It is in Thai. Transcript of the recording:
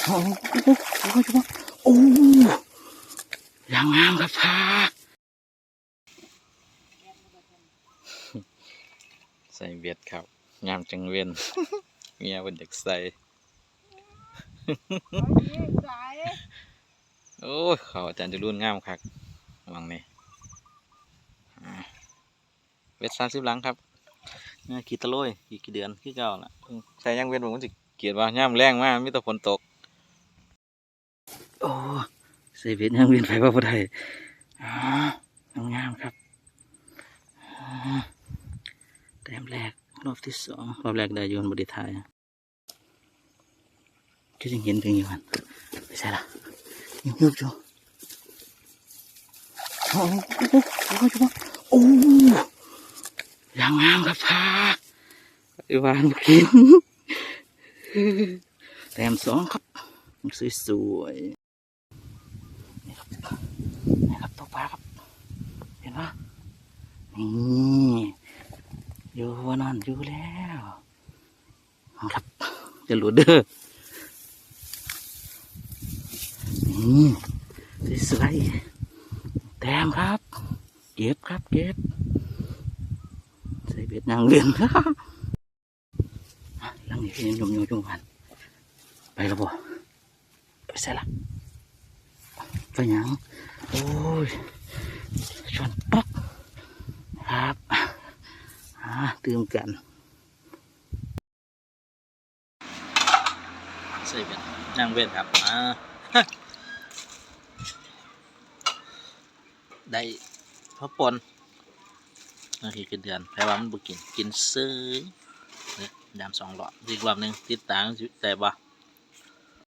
โอ้โหโอ้ยังงามครับค่ะใส่เบียดครับงามจังเวียนเมียเป็นเด็กใส่โอ้เขาอาจารย์จะรุ่นงามครับวางนี่เวท30หลังครับงาขี้ตะโลยกี่เดือนขี้เก่าละใส่ยังเวียนผมก็จะเกลียดว่าย่ำแรงมากมีแต่ฝนตกโอ้ใส่เวทยังเวียนไปว่าพอได้งามครับแต้มแรกรอบที่2รอบแรกได้โยนบริทายก็ยังเห็นถึงอยู่มันไม่ใช่ละยังยุบอยู่โอ้โอ้ยังงามครับพาไอ้วานกินแต้ม2ครับสวยๆนี่ครับตกปลาครับเห็นปะนี่อยู่วันนั้นอยู่แล้วครับจะหลุดเด้อนี่สวยๆแต้มครับเก็บครับเก็บใส่เบ็ดนางเวียนลังนี้พี่ยมจุ่มกันไปแล้วบ่ไปใส่ละไปยังโอ้ยชวนป๊อกครับตื่มกันใส่เบ็ดนางเวียนครับได้พระปนนาทีกินเดือนแปลว่ามันบุกินซื้อเนี่ยดำ2 หลอดอีกรอบหนึ่งติดตามแต่บ่